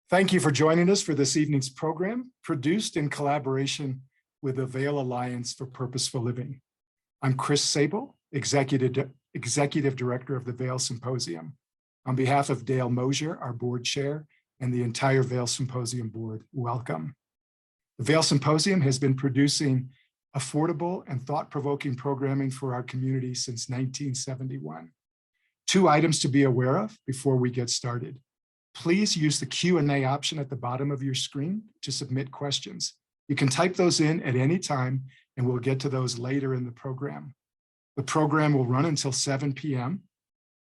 Thank you for joining us for this evening's program, produced in collaboration with the Vail Alliance for Purposeful Living. I'm Chris Sable, Executive Director of the Vail Symposium. On behalf of Dale Mosier, our board chair, and the entire Vail Symposium board, welcome. The Vail Symposium has been producing affordable and thought-provoking programming for our community since 1971. Two items to be aware of before we get started. Please use the Q&A option at the bottom of your screen to submit questions. You can type those in at any time, and we'll get to those later in the program. The program will run until 7 p.m.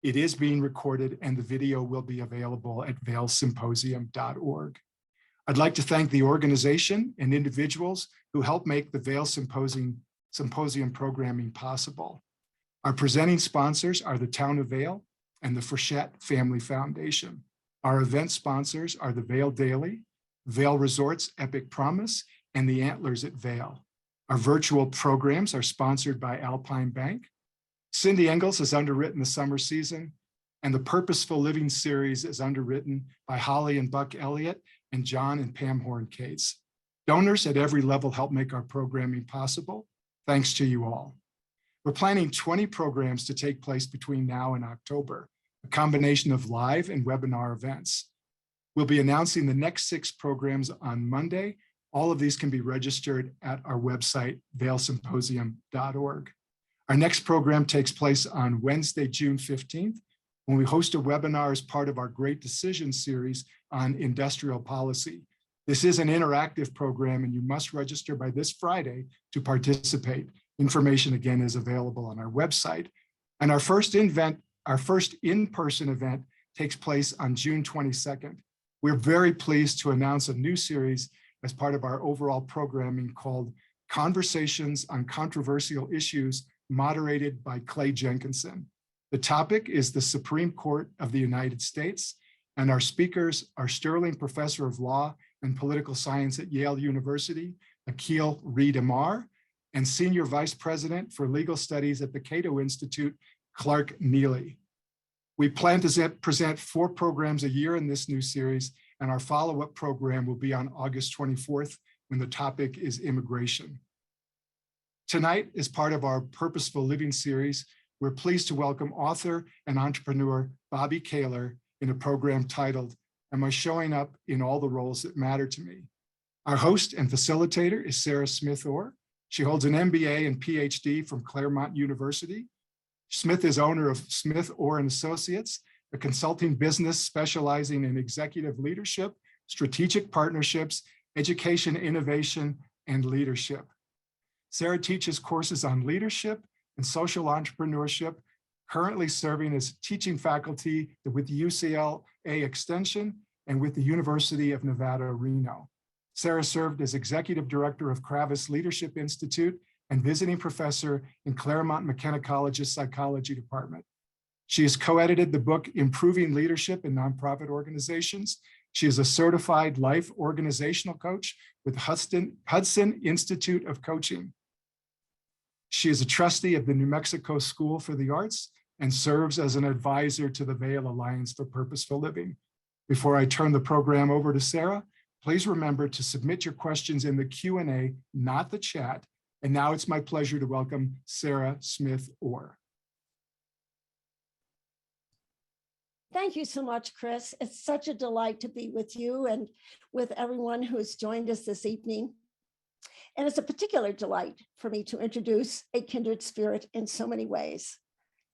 It is being recorded, and the video will be available at vailsymposium.org. I'd like to thank the organization and individuals who helped make the Vail Symposium programming possible. Our presenting sponsors are the Town of Vail and the Frechette Family Foundation. Our event sponsors are the Vail Daily, Vail Resorts Epic Promise, and the Antlers at Vail. Our virtual programs are sponsored by Alpine Bank. Cindy Engels has underwritten the summer season, and the Purposeful Living series is underwritten by Holly and Buck Elliott and John and Pam Horn-Cates. Donors at every level help make our programming possible. Thanks to you all. We're planning 20 programs to take place between now and October, a combination of live and webinar events. We'll be announcing the next 6 programs on Monday. All of these can be registered at our website, vailsymposium.org. Our next program takes place on Wednesday, June 15th, when we host a webinar as part of our Great Decisions series on industrial policy. This is an interactive program, and you must register by this Friday to participate. Information, again, is available on our website. And our first in-person event takes place on June 22nd. We're very pleased to announce a new series as part of our overall programming called Conversations on Controversial Issues, moderated by Clay Jenkinson. The topic is the Supreme Court of the United States, and our speakers are Sterling Professor of Law and Political Science at Yale University, Akil Reed-Amar, and Senior Vice President for Legal Studies at the Cato Institute, Clark Neely. We plan to present 4 programs a year in this new series, and our follow-up program will be on August 24th when the topic is immigration. Tonight, as part of our Purposeful Living series, we're pleased to welcome author and entrepreneur Bobbi Kahler in a program titled, Am I Showing Up in All the Roles That Matter to Me? Our host and facilitator is Sarah Smith-Orr. She holds an MBA and PhD from Claremont University. Smith is owner of Smith-Orr & Associates, a consulting business specializing in executive leadership, strategic partnerships, education, innovation, and leadership. Sarah teaches courses on leadership and social entrepreneurship, currently serving as teaching faculty with the UCLA Extension and with the University of Nevada, Reno. Sarah served as executive director of Kravis Leadership Institute and visiting professor in Claremont McKenna College's psychology department. She has co-edited the book, Improving Leadership in Nonprofit Organizations. She is a certified life organizational coach with Hudson Institute of Coaching. She is a trustee of the New Mexico School for the Arts and serves as an advisor to the Vail Alliance for Purposeful Living. Before I turn the program over to Sarah, please remember to submit your questions in the Q&A, not the chat. And now it's my pleasure to welcome Sarah Smith-Orr. Thank you so much, Chris. It's such a delight to be with you and with everyone who has joined us this evening. And it's a particular delight for me to introduce a kindred spirit in so many ways.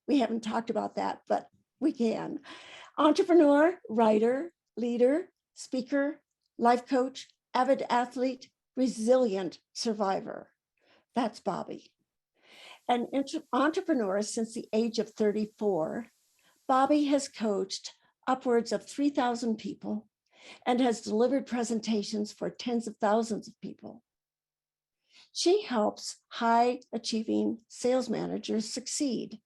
We haven't talked about that, but we can. Entrepreneur, writer, leader, speaker, life coach, avid athlete, resilient survivor. That's Bobbie. An entrepreneur since the age of 34, Bobbie has coached upwards of 3,000 people and has delivered presentations for tens of thousands of people. She helps high-achieving sales managers succeed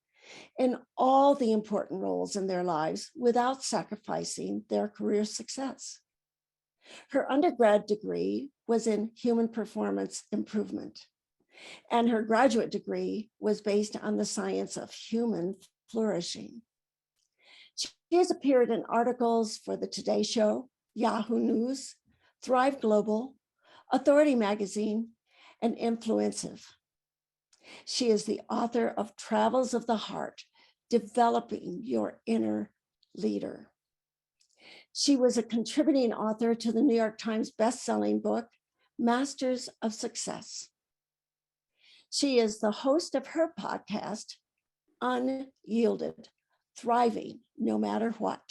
in all the important roles in their lives without sacrificing their career success. Her undergrad degree was in human performance improvement, and her graduate degree was based on the science of human flourishing. She has appeared in articles for the Today Show, Yahoo News, Thrive Global, Authority Magazine, and Influensive. She is the author of Travels of the Heart, Developing Your Inner Leader. She was a contributing author to the New York Times bestselling book, Masters of Success. She is the host of her podcast, Unyielded, Thriving No Matter What.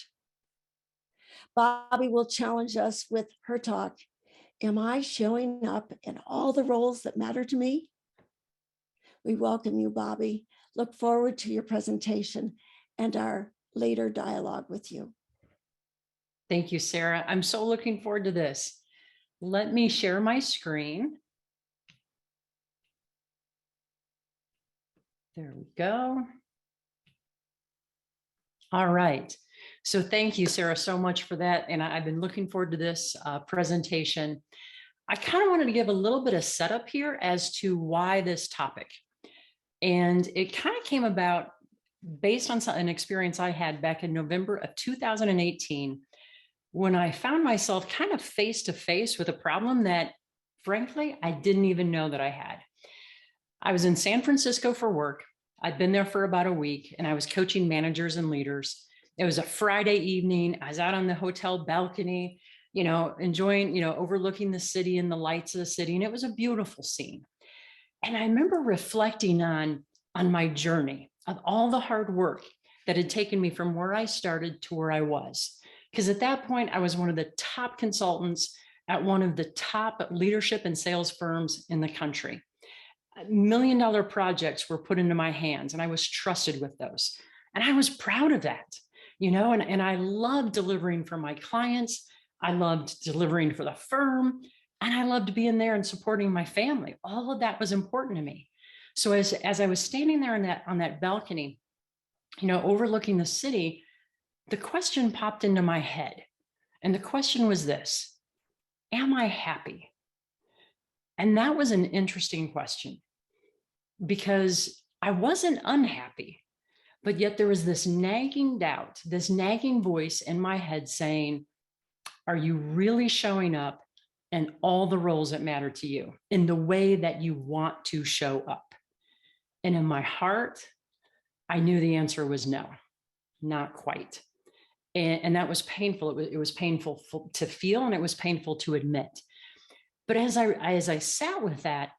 Bobbie will challenge us with her talk, Am I showing up in all the roles that matter to me? We welcome you, Bobbie. Look forward to your presentation and our later dialogue with you. Thank you, Sarah. I'm so looking forward to this. Let me share my screen. There we go. All right. So thank you, Sarah, so much for that. And I've been looking forward to this presentation. I kind of wanted to give a little bit of setup here as to why this topic. And it kind of came about based on an experience I had back in November of 2018, when I found myself kind of face to face with a problem that, frankly, I didn't even know that I had. I was in San Francisco for work. I'd been there for about a week, and I was coaching managers and leaders. It was a Friday evening. I was out on the hotel balcony, enjoying, overlooking the city and the lights of the city. And it was a beautiful scene. And I remember reflecting on my journey of all the hard work that had taken me from where I started to where I was. Because at that point, I was one of the top consultants at one of the top leadership and sales firms in the country. $1 million projects were put into my hands, and I was trusted with those. And I was proud of that, and I loved delivering for my clients. I loved delivering for the firm, and I loved being there and supporting my family. All of that was important to me. So as I was standing there on that balcony, overlooking the city, the question popped into my head. And the question was this: am I happy? And that was an interesting question, because I wasn't unhappy, but yet there was this nagging doubt, this nagging voice in my head saying, are you really showing up in all the roles that matter to you in the way that you want to show up? And in my heart, I knew the answer was no, not quite. And that was painful. It was painful to feel, and it was painful to admit. But as I sat with that,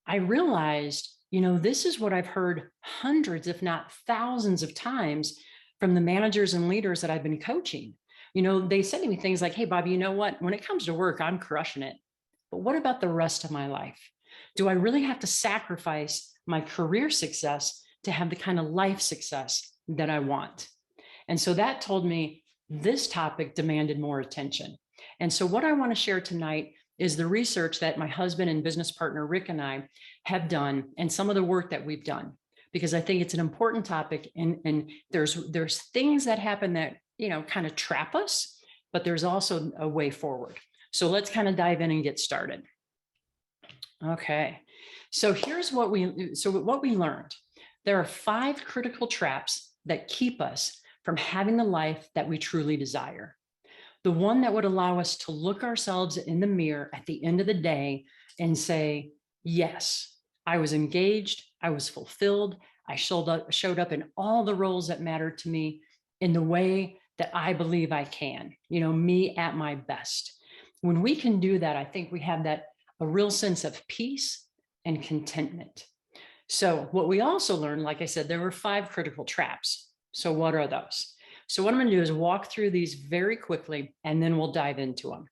I realized, this is what I've heard hundreds, if not thousands of times from the managers and leaders that I've been coaching. They said to me things like, hey, Bobbie, you know what? When it comes to work, I'm crushing it. But what about the rest of my life? Do I really have to sacrifice my career success to have the kind of life success that I want? And so that told me this topic demanded more attention. And so what I want to share tonight is the research that my husband and business partner, Rick, and I have done, and some of the work that we've done, because I think it's an important topic. And there's things that happen that, kind of trap us, but there's also a way forward. So let's kind of dive in and get started. Okay. So here's what we learned. There are 5 critical traps that keep us from having the life that we truly desire. The one that would allow us to look ourselves in the mirror at the end of the day and say, yes, I was engaged, I was fulfilled, I showed up in all the roles that mattered to me in the way that I believe I can, me at my best. When we can do that, I think we have a real sense of peace and contentment. So what we also learned, like I said, there were 5 critical traps. So what are those? So what I'm going to do is walk through these very quickly, and then we'll dive into them.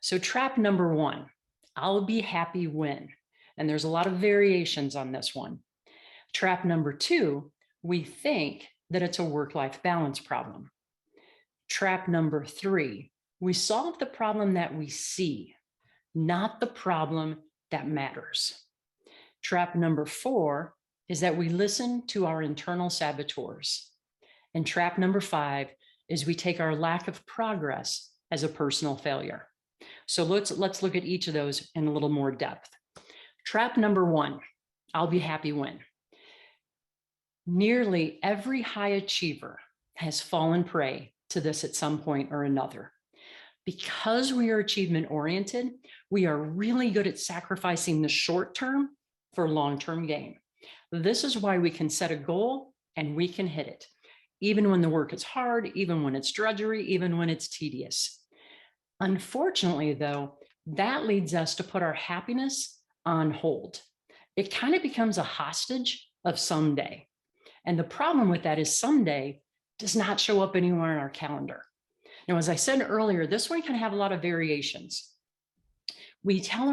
So trap number 1, I'll be happy when. And there's a lot of variations on this one. Trap number 2, we think that it's a work-life balance problem. Trap number 3, we solve the problem that we see, not the problem that matters. Trap number 4 is that we listen to our internal saboteurs. And trap number 5 is we take our lack of progress as a personal failure. So let's look at each of those in a little more depth. Trap number 1, I'll be happy when. Nearly every high achiever has fallen prey to this at some point or another, because we are achievement oriented, we are really good at sacrificing the short term for long-term gain. This is why we can set a goal and we can hit it, even when the work is hard, even when it's drudgery, even when it's tedious. Unfortunately, though, that leads us to put our happiness on hold. It kind of becomes a hostage of someday. And the problem with that is someday does not show up anywhere in our calendar. Now, as I said earlier, this one can have a lot of variations. We tell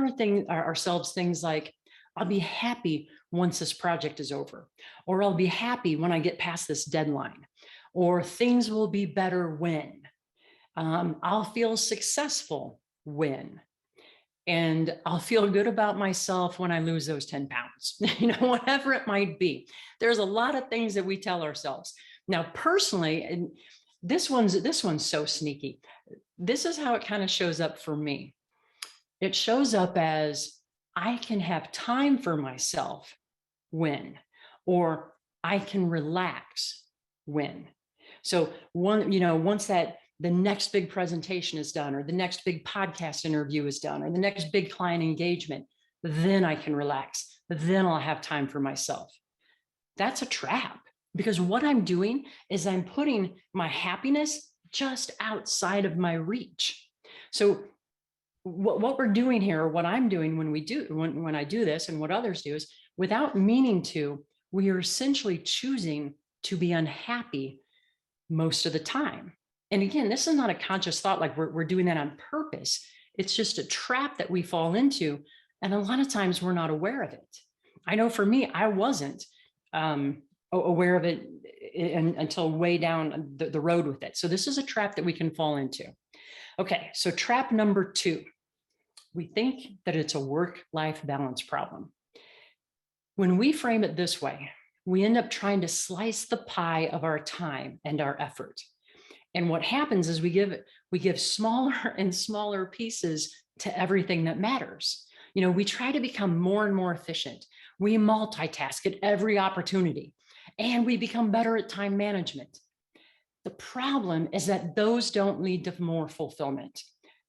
ourselves things like, I'll be happy once this project is over, or I'll be happy when I get past this deadline, or things will be better when, I'll feel successful when, and I'll feel good about myself when I lose those 10 pounds, whatever it might be. There's a lot of things that we tell ourselves. Now, personally, and this one's so sneaky. This is how it kind of shows up for me. It shows up as I can have time for myself when, or I can relax when. So once that the next big presentation is done, or the next big podcast interview is done, or the next big client engagement, then I can relax. Then I'll have time for myself. That's a trap, because what I'm doing is I'm putting my happiness just outside of my reach. So what we're doing here, or what I'm doing when I do this, and what others do, is without meaning to, we are essentially choosing to be unhappy most of the time. And again, this is not a conscious thought, like we're doing that on purpose. It's just a trap that we fall into. And a lot of times we're not aware of it. I know for me, I wasn't aware of it until way down the road with it. So this is a trap that we can fall into. Okay, so trap number 2. We think that it's a work-life balance problem. When we frame it this way, we end up trying to slice the pie of our time and our effort. And what happens is we give smaller and smaller pieces to everything that matters. We try to become more and more efficient. We multitask at every opportunity, and we become better at time management. The problem is that those don't lead to more fulfillment.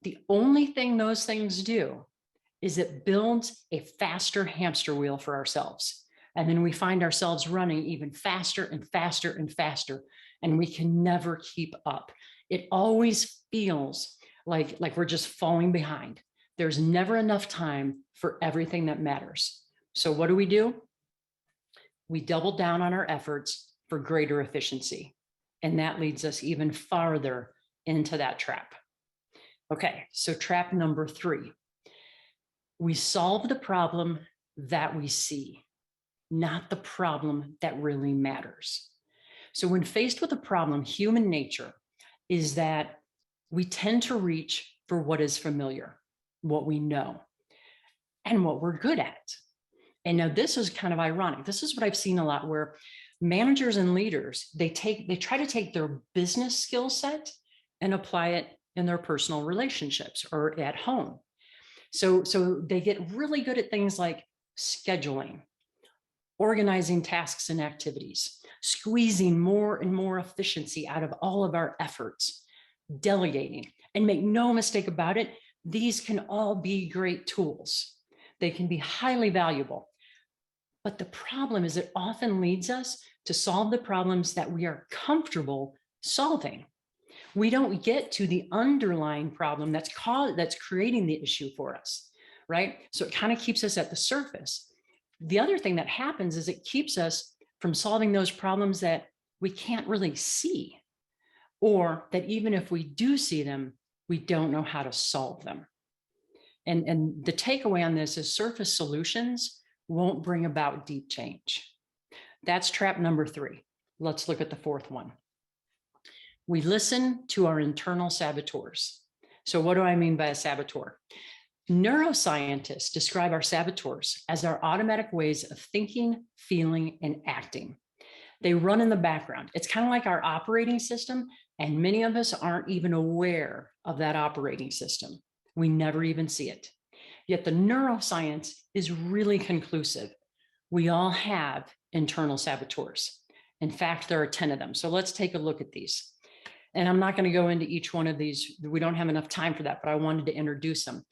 The only thing those things do is it builds a faster hamster wheel for ourselves. And then we find ourselves running even faster and faster and faster, and we can never keep up. It always feels like we're just falling behind. There's never enough time for everything that matters. So what do? We double down on our efforts for greater efficiency. And that leads us even farther into that trap. Okay, so trap number 3. We solve the problem that we see, not the problem that really matters. So when faced with a problem, human nature is that we tend to reach for what is familiar, what we know, and what we're good at. And now this is kind of ironic. This is what I've seen a lot, where managers and leaders, they try to take their business skill set and apply it in their personal relationships or at home. So they get really good at things like scheduling, organizing tasks and activities, squeezing more and more efficiency out of all of our efforts, delegating. And make no mistake about it, these can all be great tools. They can be highly valuable. But the problem is it often leads us to solve the problems that we are comfortable solving. We don't get to the underlying problem that's creating the issue for us, right? So it kind of keeps us at the surface. The other thing that happens is it keeps us from solving those problems that we can't really see, or that even if we do see them, we don't know how to solve them. And the takeaway on this is surface solutions won't bring about deep change. That's trap number 3. Let's look at the 4th one. We listen to our internal saboteurs. So what do I mean by a saboteur? Neuroscientists describe our saboteurs as our automatic ways of thinking, feeling, and acting. They run in the background. It's kind of like our operating system, and many of us aren't even aware of that operating system. We never even see it. Yet the neuroscience is really conclusive. We all have internal saboteurs. In fact, there are 10 of them. So let's take a look at these. And I'm not going to go into each one of these. We don't have enough time for that, but I wanted to introduce them.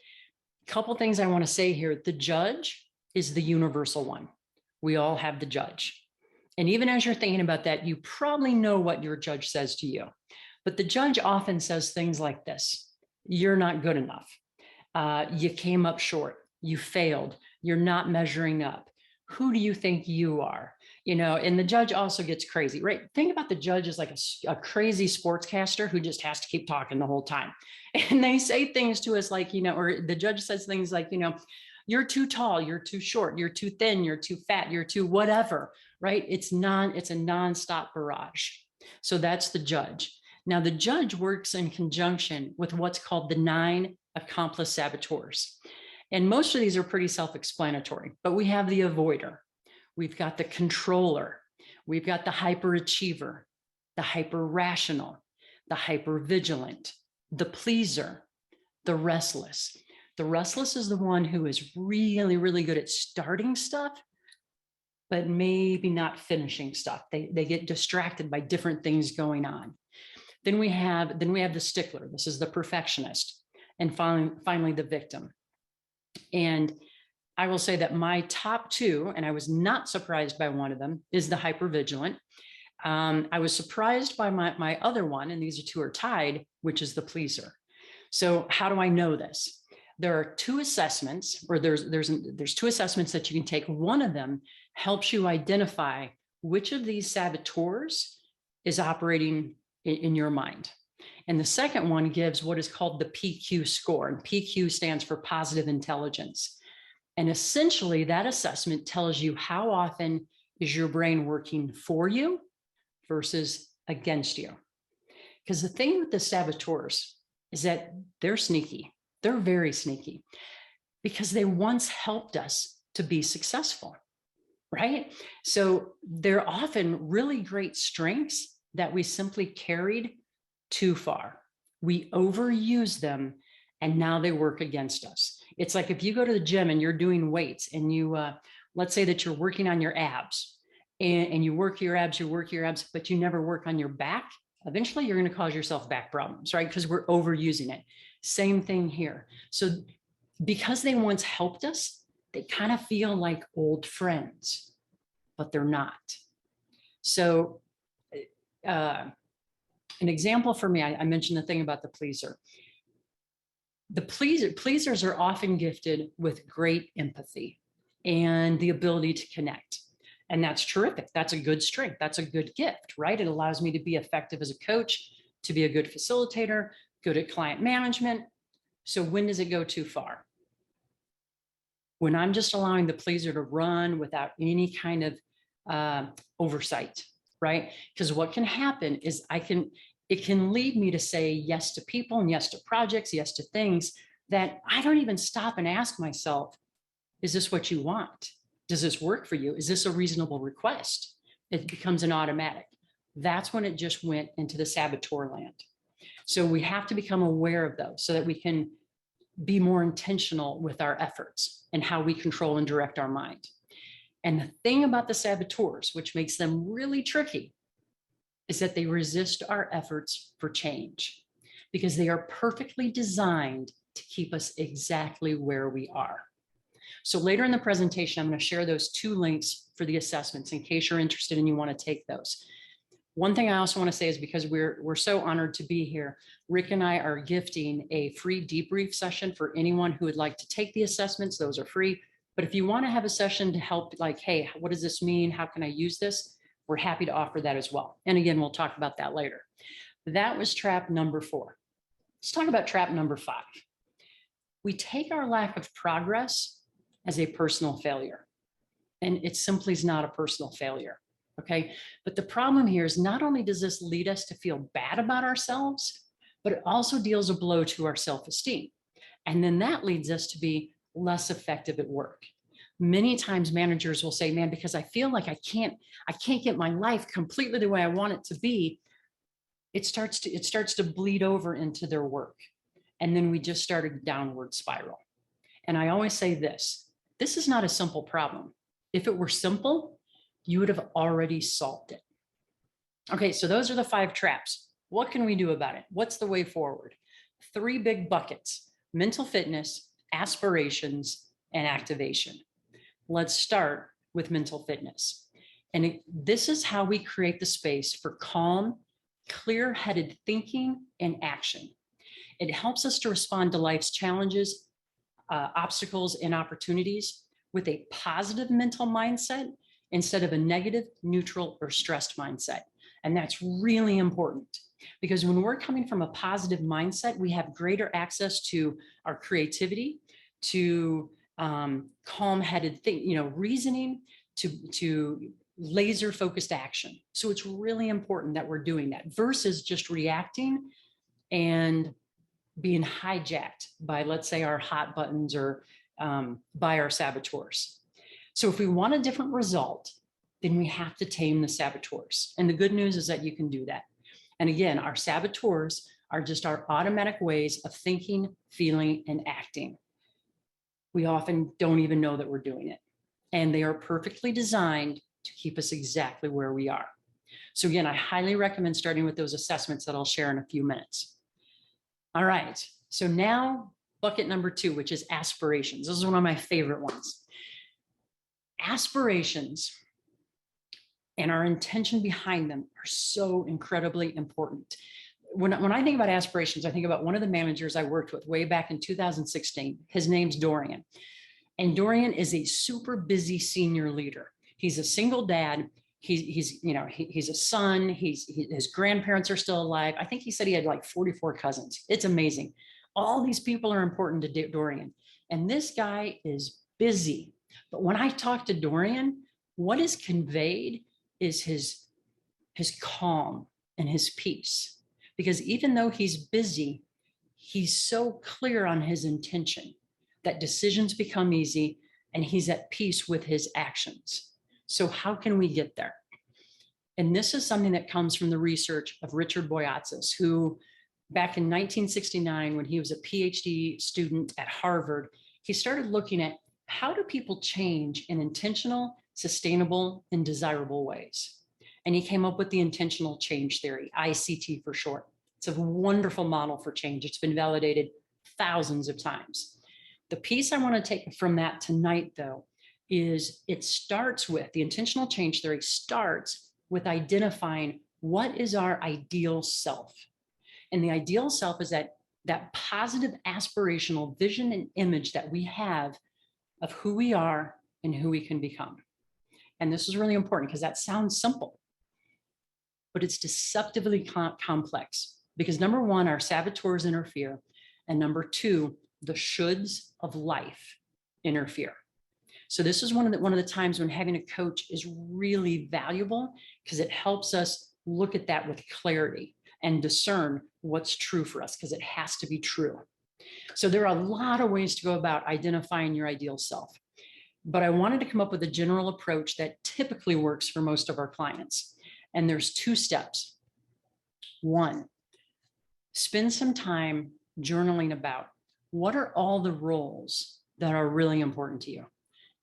A couple things I want to say here. The judge is the universal one. We all have the judge. And even as you're thinking about that, you probably know what your judge says to you. But the judge often says things like this: you're not good enough. You came up short. You failed. You're not measuring up. Who do you think you are? You know, and the judge also gets crazy, right? Think about the judge as like a crazy sportscaster who just has to keep talking the whole time. And they say things to us like, you know, or the judge says things like, you know, you're too tall, you're too short, you're too thin, you're too fat, you're too whatever, right? It's a nonstop barrage. So that's the judge. Now, the judge works in conjunction with what's called the 9 accomplice saboteurs. And most of these are pretty self-explanatory, but we have the avoider. We've got the controller. We've got the hyperachiever, the hyper-rational, the hyper-vigilant, the pleaser, the restless. The restless is the one who is really, really good at starting stuff, but maybe not finishing stuff. They get distracted by different things going on. Then we have the stickler. This is the perfectionist. And finally, the victim. And I will say that my top 2, and I was not surprised by one of them, is the hypervigilant. I was surprised by my other one, and these 2 are tied, which is the pleaser. So how do I know this? There are 2 assessments, or there's 2 assessments that you can take. One of them helps you identify which of these saboteurs is operating in your mind. And the second one gives what is called the PQ score, and PQ stands for positive intelligence. And essentially that assessment tells you how often is your brain working for you versus against you. Because the thing with the saboteurs is that they're sneaky. They're very sneaky because they once helped us to be successful, right? So they're often really great strengths that we simply carried too far. We overuse them and now they work against us. It's like if you go to the gym and you're doing weights and you, let's say that you're working on your abs and you work your abs, but you never work on your back. Eventually you're going to cause yourself back problems, right? Because we're overusing it. Same thing here. So because they once helped us, they kind of feel like old friends, but they're not. So an example for me, I mentioned the thing about the pleaser. The pleasers are often gifted with great empathy and the ability to connect. And that's terrific. That's a good strength. That's a good gift, right? It allows me to be effective as a coach, to be a good facilitator, good at client management. So when does it go too far? When I'm just allowing the pleaser to run without any kind of oversight, right? Because what can happen is it can lead me to say yes to people and yes to projects, yes to things that I don't even stop and ask myself, is this what you want? Does this work for you? Is this a reasonable request? It becomes an automatic. That's when it just went into the saboteur land. So we have to become aware of those so that we can be more intentional with our efforts and how we control and direct our mind. And the thing about the saboteurs, which makes them really tricky, is that they resist our efforts for change because they are perfectly designed to keep us exactly where we are. So later in the presentation, I'm going to share those 2 links for the assessments in case you're interested and you want to take those. One thing I also want to say is because we're so honored to be here, Rick and I are gifting a free debrief session for anyone who would like to take the assessments. Those are free. But if you want to have a session to help, like, hey, what does this mean? How can I use this? We're happy to offer that as well. And again, we'll talk about that later. That was trap number 4. Let's talk about trap number 5. We take our lack of progress as a personal failure. And it simply is not a personal failure. Okay. But the problem here is not only does this lead us to feel bad about ourselves, but it also deals a blow to our self-esteem. And then that leads us to be less effective at work. Many times managers will say, man, because I feel like I can't get my life completely the way I want it to be. It starts to bleed over into their work. And then we just start a downward spiral. And I always say this is not a simple problem. If it were simple, you would have already solved it. Okay, so those are the 5 traps. What can we do about it? What's the way forward? 3 big buckets: mental fitness, aspirations, and activation. Let's start with mental fitness. And this is how we create the space for calm, clear-headed thinking and action. It helps us to respond to life's challenges, obstacles, and opportunities with a positive mental mindset instead of a negative, neutral, or stressed mindset. And that's really important, because when we're coming from a positive mindset, we have greater access to our creativity, to calm-headed reasoning, to laser-focused action. So it's really important that we're doing that versus just reacting and being hijacked by, let's say, our hot buttons or by our saboteurs. So if we want a different result, then we have to tame the saboteurs. And the good news is that you can do that. And again, our saboteurs are just our automatic ways of thinking, feeling, and acting. We often don't even know that we're doing it. And they are perfectly designed to keep us exactly where we are. So again, I highly recommend starting with those assessments that I'll share in a few minutes. All right, so now bucket number 2, which is aspirations. This is one of my favorite ones. Aspirations and our intention behind them are so incredibly important. When I think about aspirations, I think about one of the managers I worked with way back in 2016. His name's Dorian. And Dorian is a super busy senior leader. He's a single dad. He's a son. His grandparents are still alive. I think he said he had like 44 cousins. It's amazing. All these people are important to Dorian. And this guy is busy. But when I talk to Dorian, what is conveyed is his calm and his peace. Because even though he's busy, he's so clear on his intention that decisions become easy and he's at peace with his actions. So how can we get there? And this is something that comes from the research of Richard Boyatzis, who back in 1969, when he was a PhD student at Harvard, he started looking at how do people change in intentional, sustainable, and desirable ways. And he came up with the intentional change theory, ICT for short. It's a wonderful model for change. It's been validated thousands of times. The piece I want to take from that tonight, though, is it starts with, the intentional change theory starts with identifying what is our ideal self. And the ideal self is that positive aspirational vision and image that we have of who we are and who we can become. And this is really important because that sounds simple, but it's deceptively complex because number 1, our saboteurs interfere. And number 2, the shoulds of life interfere. So this is one of the times when having a coach is really valuable because it helps us look at that with clarity and discern what's true for us because it has to be true. So there are a lot of ways to go about identifying your ideal self, but I wanted to come up with a general approach that typically works for most of our clients. And there's 2 steps. 1, spend some time journaling about what are all the roles that are really important to you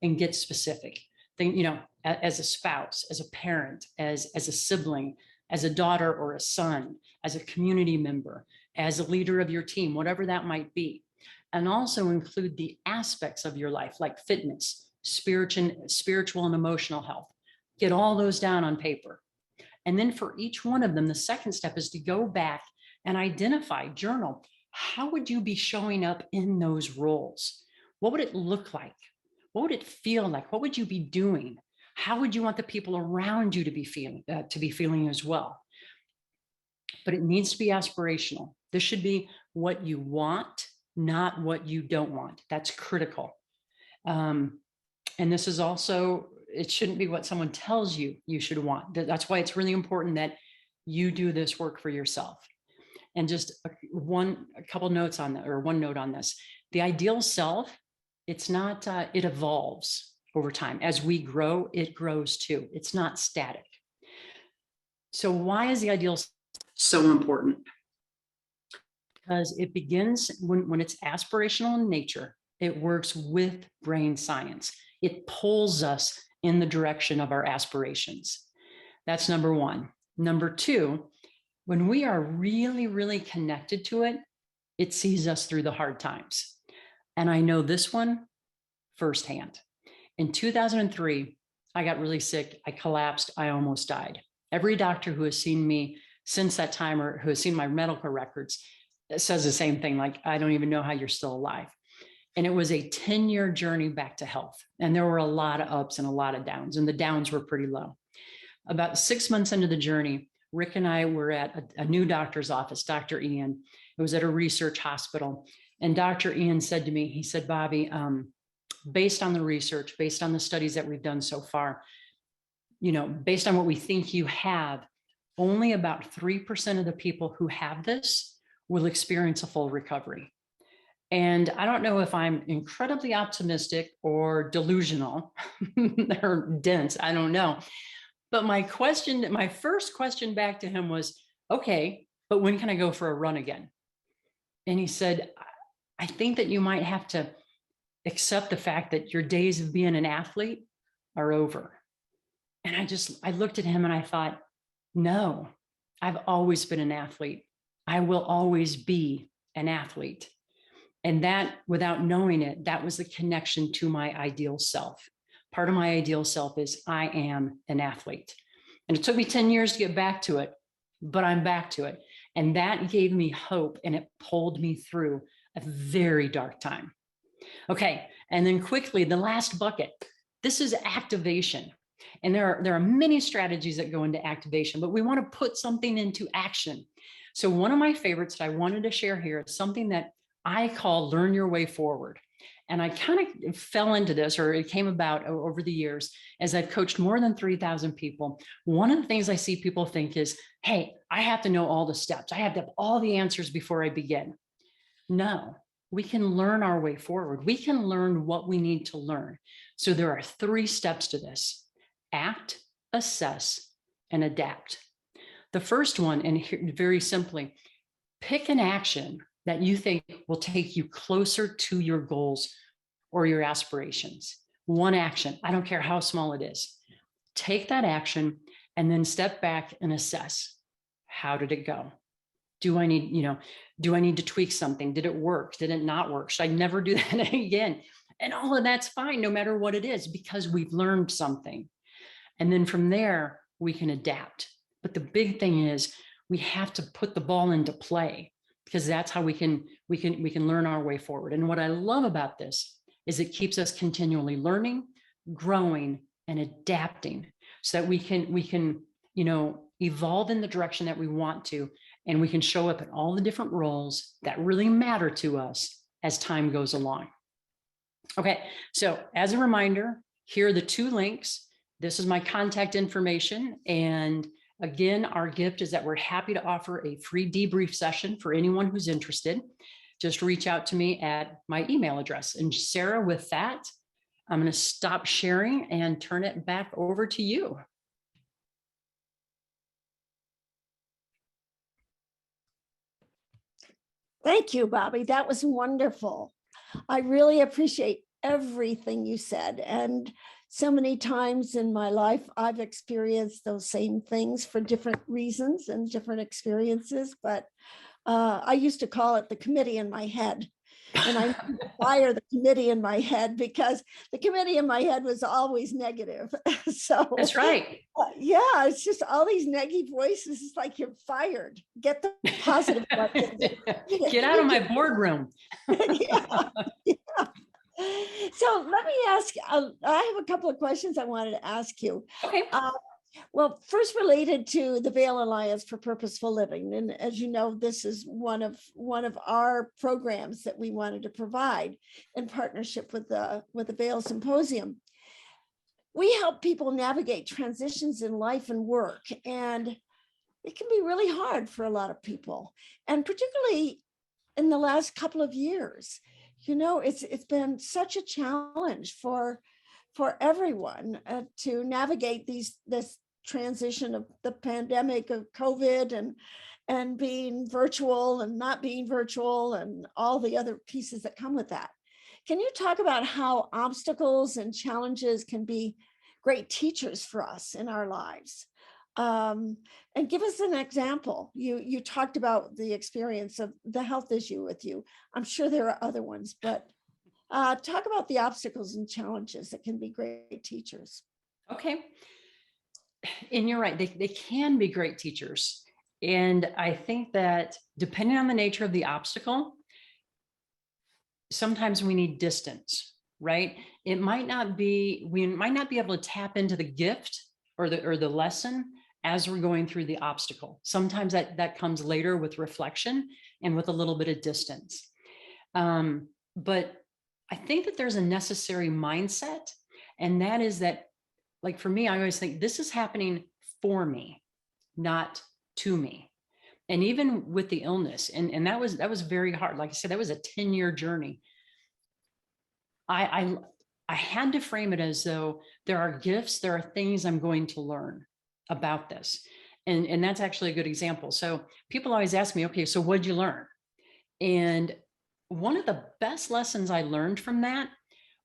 and get specific. Think, as a spouse, as a parent, as a sibling, as a daughter or a son, as a community member, as a leader of your team, whatever that might be. And also include the aspects of your life like fitness, spiritual and emotional health. Get all those down on paper. And then for each one of them, the second step is to go back and identify, journal, how would you be showing up in those roles? What would it look like? What would it feel like? What would you be doing? How would you want the people around you to be feeling as well? But it needs to be aspirational. This should be what you want, not what you don't want. That's critical. And this is also, it shouldn't be what someone tells you you should want. That's why it's really important that you do this work for yourself. And just a couple notes on that, or one note on this. The ideal self, it's not, it evolves over time. As we grow, it grows too. It's not static. So why is the ideal so important? Because it begins when it's aspirational in nature, it works with brain science. It pulls us in the direction of our aspirations. That's number 1. Number 2, when we are really, really connected to it, it sees us through the hard times. And I know this one firsthand. In 2003, I got really sick. I collapsed. I almost died. Every doctor who has seen me since that time or who has seen my medical records says the same thing, like, I don't even know how you're still alive. And it was a 10-year journey back to health. And there were a lot of ups and a lot of downs, and the downs were pretty low. About 6 months into the journey, Rick and I were at a new doctor's office, Dr. Ian. It was at a research hospital. And Dr. Ian said to me, he said, Bobbi, based on the research, based on the studies that we've done so far, based on what we think you have, only about 3% of the people who have this will experience a full recovery. And I don't know if I'm incredibly optimistic or delusional or dense, I don't know. But my first question back to him was, okay, but when can I go for a run again? And he said, I think that you might have to accept the fact that your days of being an athlete are over. And I looked at him and I thought, no, I've always been an athlete. I will always be an athlete. And that, without knowing it, that was the connection to my ideal self. Part of my ideal self is I am an athlete. And it took me 10 years to get back to it, but I'm back to it. And that gave me hope, and it pulled me through a very dark time. Okay, and then quickly, the last bucket. This is activation. And there are many strategies that go into activation, but we want to put something into action. So one of my favorites that I wanted to share here is something that I call learn your way forward. And I kind of fell into this, or it came about over the years as I've coached more than 3,000 people. One of the things I see people think is, hey, I have to know all the steps. I have to have all the answers before I begin. No, we can learn our way forward. We can learn what we need to learn. So there are 3 steps to this: act, assess, and adapt. The first one, and here, very simply, pick an action that you think will take you closer to your goals or your aspirations. One action, I don't care how small it is. Take that action and then step back and assess. How did it go? Do I need to tweak something? Did it work? Did it not work? Should I never do that again? And all of that's fine, no matter what it is, because we've learned something. And then from there, we can adapt. But the big thing is we have to put the ball into play, because that's how we can learn our way forward. And what I love about this is it keeps us continually learning, growing, and adapting, so that we can evolve in the direction that we want to, and we can show up in all the different roles that really matter to us as time goes along. Okay, so as a reminder, here are the 2 links. This is my contact information, and again, our gift is that we're happy to offer a free debrief session for anyone who's interested. Just reach out to me at my email address. And Sarah, with that, I'm going to stop sharing and turn it back over to you. Thank you, Bobbi. That was wonderful. I really appreciate everything you said. And so many times in my life, I've experienced those same things for different reasons and different experiences. But I used to call it the committee in my head. And I fire the committee in my head, because the committee in my head was always negative. So that's right. Yeah, it's just all these negative voices. It's like you're fired. Get the positive ones. Get out of my boardroom. Yeah. So let me ask, I have a couple of questions I wanted to ask you. Okay. Well, first, related to the Vail Alliance for Purposeful Living. And as you know, this is one of our programs that we wanted to provide in partnership with the Vail Symposium. We help people navigate transitions in life and work, and it can be really hard for a lot of people, and particularly in the last couple of years. It's been such a challenge for everyone to navigate this transition of the pandemic of COVID and being virtual and not being virtual and all the other pieces that come with that. Can you talk about how obstacles and challenges can be great teachers for us in our lives? And give us an example. You talked about the experience of the health issue with you. I'm sure there are other ones, but talk about the obstacles and challenges that can be great teachers. Okay. And you're right, they can be great teachers. And I think that depending on the nature of the obstacle, sometimes we need distance, right? We might not be able to tap into the gift or the lesson as we're going through the obstacle. Sometimes that comes later with reflection and with a little bit of distance. But I think that there's a necessary mindset, and that is that, like for me, I always think this is happening for me, not to me. And even with the illness, and that was very hard. Like I said, that was a 10-year journey. I had to frame it as though there are gifts, there are things I'm going to learn about this. And that's actually a good example. So people always ask me, okay, so what'd you learn? And one of the best lessons I learned from that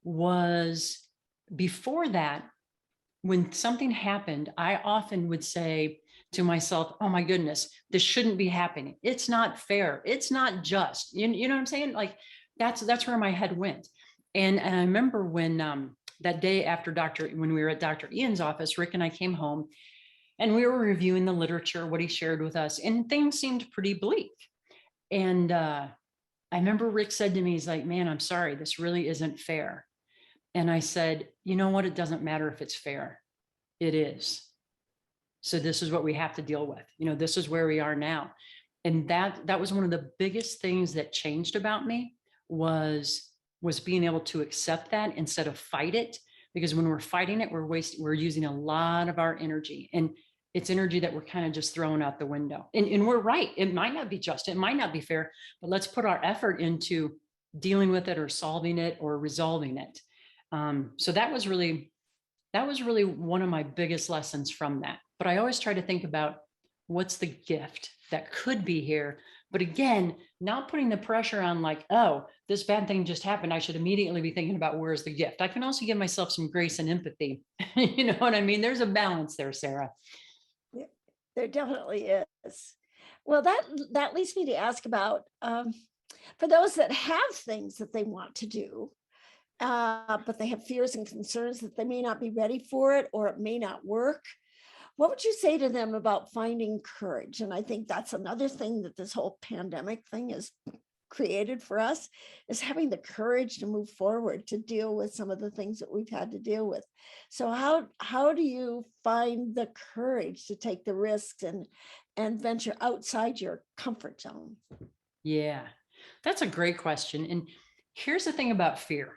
was, before that, when something happened, I often would say to myself, oh my goodness, this shouldn't be happening. It's not fair. It's not just, you know what I'm saying? Like that's where my head went. And I remember when that day after when we were at Dr. Ian's office, Rick and I came home and we were reviewing the literature, what he shared with us, and things seemed pretty bleak. And I remember Rick said to me, he's like, man, I'm sorry, this really isn't fair. And I said, you know what? It doesn't matter if it's fair. It is. So this is what we have to deal with. You know, this is where we are now. And that was one of the biggest things that changed about me was being able to accept that instead of fight it. Because when we're fighting it, we're using a lot of our energy, and it's energy that we're kind of just throwing out the window. And we're right. It might not be just, it might not be fair, but let's put our effort into dealing with it or solving it or resolving it. So that was really one of my biggest lessons from that. But I always try to think about what's the gift that could be here. But again, not putting the pressure on like, oh, this bad thing just happened, I should immediately be thinking about where's the gift. I can also give myself some grace and empathy. You know what I mean? There's a balance there, Sarah. Yeah, there definitely is. Well, that leads me to ask about, for those that have things that they want to do, but they have fears and concerns that they may not be ready for it, or it may not work. What would you say to them about finding courage? And I think that's another thing that this whole pandemic thing has created for us, is having the courage to move forward, to deal with some of the things that we've had to deal with. So how do you find the courage to take the risks and venture outside your comfort zone? Yeah, that's a great question. And here's the thing about fear.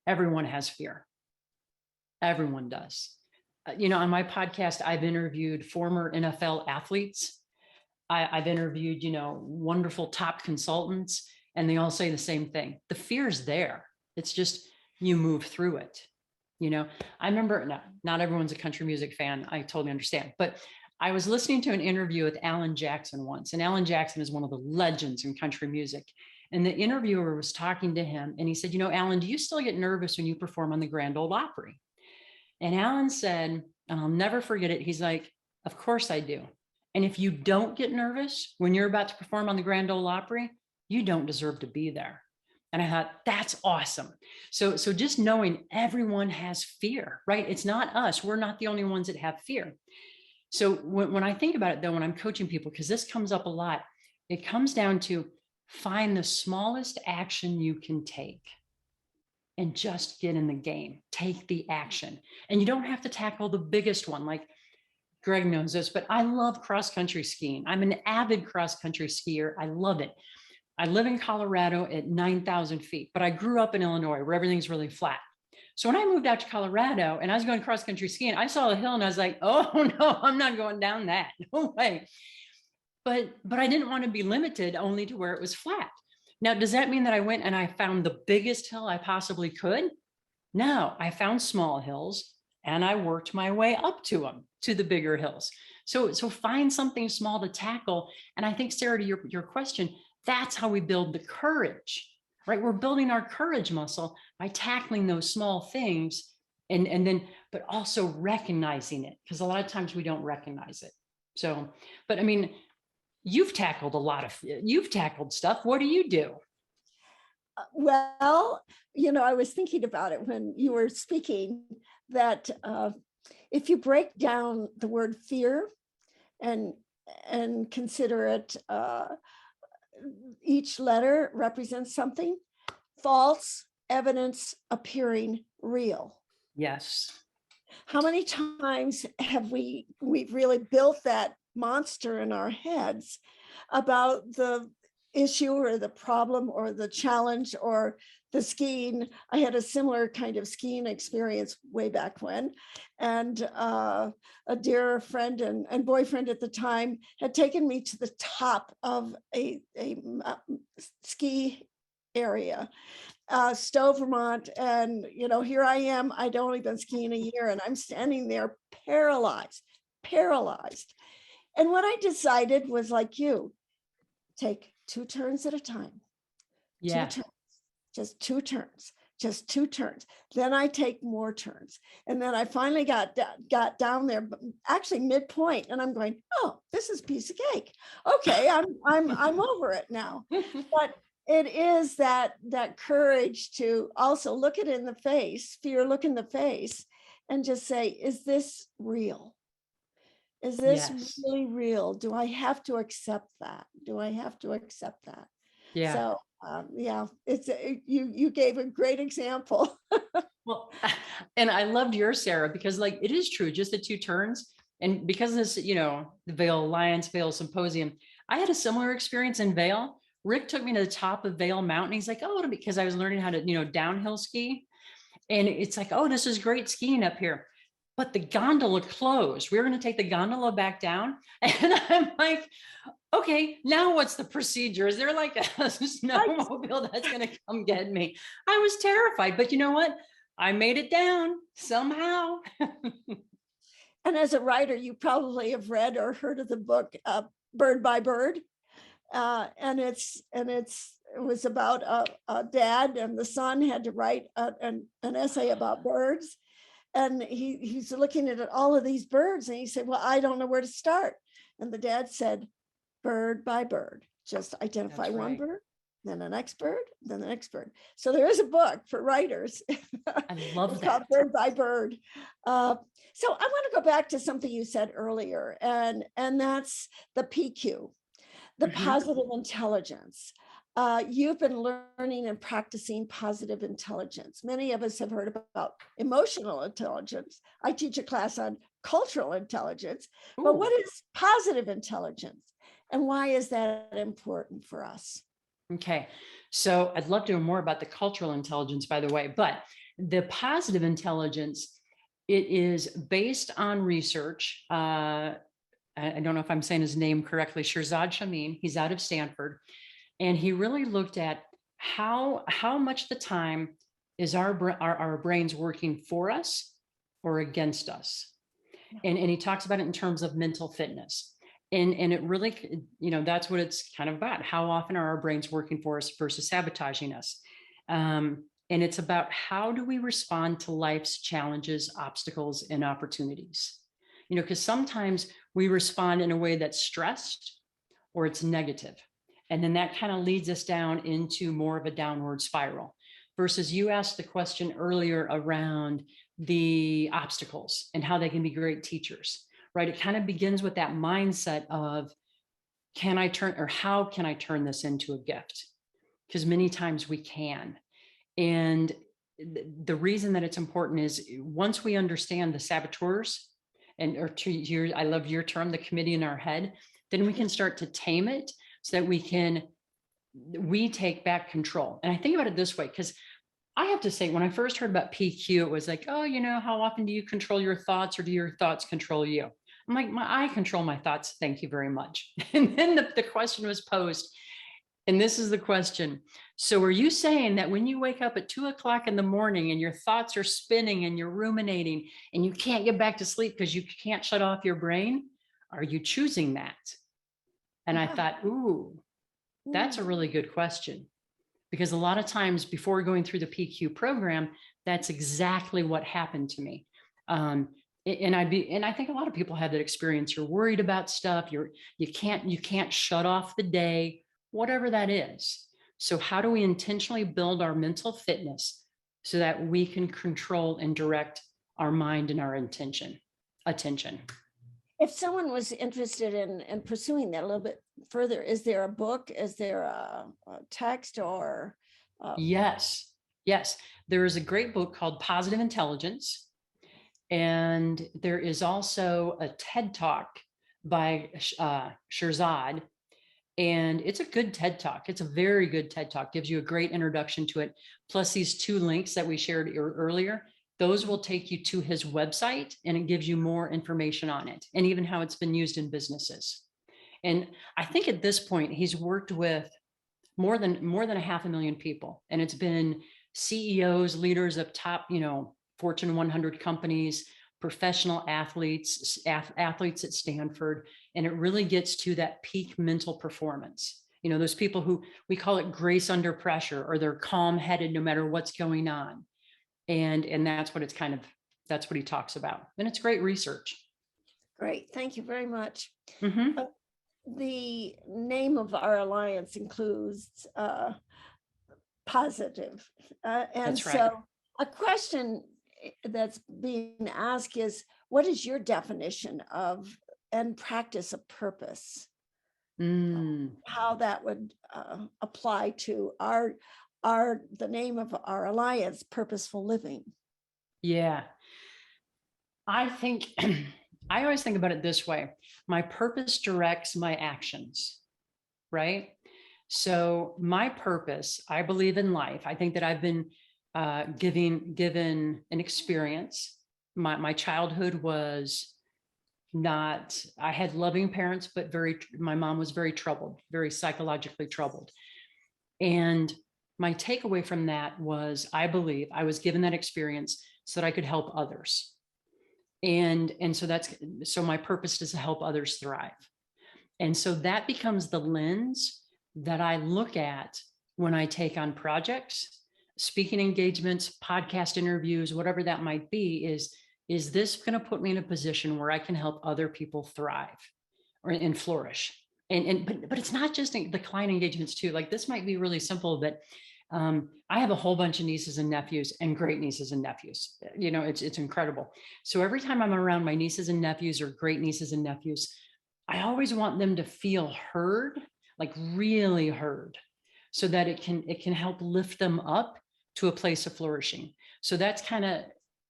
Everyone has fear. Everyone does. You know, on my podcast, I've interviewed former NFL athletes. I've interviewed, you know, wonderful top consultants, and they all say the same thing. The fear's there. It's just you move through it. You know, I remember, not everyone's a country music fan. I totally understand. But I was listening to an interview with Alan Jackson once, and Alan Jackson is one of the legends in country music. And the interviewer was talking to him, and he said, you know, Alan, do you still get nervous when you perform on the Grand Ole Opry? And Alan said, and I'll never forget it, he's like, of course I do. And if you don't get nervous when you're about to perform on the Grand Ole Opry, you don't deserve to be there. And I thought, that's awesome. So just knowing everyone has fear, right? It's not us. We're not the only ones that have fear. So when I think about it, though, when I'm coaching people, because this comes up a lot, it comes down to find the smallest action you can take and just get in the game. Take the action. And you don't have to tackle the biggest one. Like Greg knows this, but I love cross-country skiing. I'm an avid cross-country skier. I love it. I live in Colorado at 9,000 feet, but I grew up in Illinois where everything's really flat. So when I moved out to Colorado and I was going cross-country skiing, I saw a hill and I was like, oh no, I'm not going down that. No way. But I didn't want to be limited only to where it was flat. Now, does that mean that I went and I found the biggest hill I possibly could? No, I found small hills and I worked my way up to them, to the bigger hills. So find something small to tackle. And I think, Sarah, to your question, that's how we build the courage, right? We're building our courage muscle by tackling those small things And then, but also recognizing it, because a lot of times we don't recognize it. So, but I mean, you've tackled stuff. What do you do? Well, I was thinking about it when you were speaking that if you break down the word fear and consider it, each letter represents something. False evidence appearing real. Yes. How many times have we've really built that monster in our heads about the issue or the problem or the challenge or the skiing? I had a similar kind of skiing experience way back when, and a dear friend and boyfriend at the time had taken me to the top of a ski area, Stowe, Vermont. And, here I am, I'd only been skiing a year, and I'm standing there paralyzed. And what I decided was, like you, take 2 turns at a time. Yeah. 2 turns, just 2 turns, just 2 turns. Then I take more turns. And then I finally got down there, actually midpoint, and I'm going, oh, this is a piece of cake. Okay, I'm over it now. But it is that courage to also look it in the face, fear, look in the face, and just say, is this real? Is this really real? Do I have to accept that? Yeah. So yeah, it's you gave a great example. Well, and I loved yours, Sarah, because like it is true, just the 2 turns. And because of this, the Vail Alliance, Vail Symposium, I had a similar experience in Vail. Rick took me to the top of Vail Mountain. He's like, oh, because I was learning how to, downhill ski. And it's like, oh, this is great skiing up here. But the gondola closed. We were going to take the gondola back down. And I'm like, okay, now what's the procedure? Is there like a snowmobile that's going to come get me? I was terrified, but you know what? I made it down somehow. And as a writer, you probably have read or heard of the book Bird by Bird. And it was about a dad and the son had to write an essay about birds. And he's looking at all of these birds, and he said, well, I don't know where to start. And the dad said, bird by bird, just identify one bird, then the next bird, then the next bird. So there is a book for writers. I love it's that. called Bird by Bird. So I want to go back to something you said earlier, and that's the PQ, the positive intelligence. You've been learning and practicing positive intelligence. Many of us have heard about emotional intelligence. I teach a class on cultural intelligence, but what is positive intelligence and why is that important for us? Okay, so I'd love to know more about the cultural intelligence, by the way, but the positive intelligence, it is based on research. I don't know if I'm saying his name correctly, Shirzad Chamine. He's out of Stanford. And he really looked at how much the time is our brains working for us or against us. And he talks about it in terms of mental fitness. And it really, that's what it's kind of about. How often are our brains working for us versus sabotaging us? And it's about how do we respond to life's challenges, obstacles, and opportunities? Because sometimes we respond in a way that's stressed or it's negative. And then that kind of leads us down into more of a downward spiral. Versus you asked the question earlier around the obstacles and how they can be great teachers, right? It kind of begins with that mindset of, how can I turn this into a gift? Because many times we can. And the reason that it's important is once we understand the saboteurs, I love your term, the committee in our head, then we can start to tame it so that we take back control. And I think about it this way, because I have to say, when I first heard about PQ, it was like, oh, how often do you control your thoughts or do your thoughts control you? I'm like, I control my thoughts. Thank you very much. And then the question was posed. And this is the question. So are you saying that when you wake up at 2 o'clock in the morning and your thoughts are spinning and you're ruminating and you can't get back to sleep because you can't shut off your brain? Are you choosing that? And I thought, ooh, that's a really good question. because a lot of times before going through the PQ program, that's exactly what happened to me. And I think a lot of people have that experience. You're worried about stuff. You can't shut off the day, whatever that is. So how do we intentionally build our mental fitness so that we can control and direct our mind and our attention? If someone was interested in pursuing that a little bit further, is there a book? Is there a text or? Yes. There is a great book called Positive Intelligence. And there is also a TED Talk by Shirzad. And it's a good TED Talk. It's a very good TED Talk, gives you a great introduction to it. Plus these 2 links that we shared earlier, those will take you to his website, and it gives you more information on it and even how it's been used in businesses. And I think at this point, he's worked with more than 500,000 people. And it's been CEOs, leaders of top, Fortune 100 companies, professional athletes at Stanford. And it really gets to that peak mental performance. Those people who we call it grace under pressure, or they're calm headed no matter what's going on. And that's what that's what he talks about. And it's great research. Great. Thank you very much. Mm-hmm. The name of our alliance includes positive. And That's right. So a question that's being asked is, what is your definition of and practice of purpose? How that would apply to the name of our alliance, Purposeful Living. Yeah. I think I always think about it this way. My purpose directs my actions, right? So my purpose, I believe in life. I think that I've been given an experience. My childhood was not, I had loving parents, but my mom was very troubled, very psychologically troubled. And my takeaway from that was, I believe I was given that experience so that I could help others. And so my purpose is to help others thrive. And so that becomes the lens that I look at when I take on projects, speaking engagements, podcast interviews, whatever that might be, is this going to put me in a position where I can help other people thrive and flourish? But it's not just the client engagements too. Like, this might be really simple, but I have a whole bunch of nieces and nephews, and great nieces and nephews. It's incredible. So every time I'm around my nieces and nephews, or great nieces and nephews, I always want them to feel heard, like really heard, so that it can help lift them up to a place of flourishing. So that's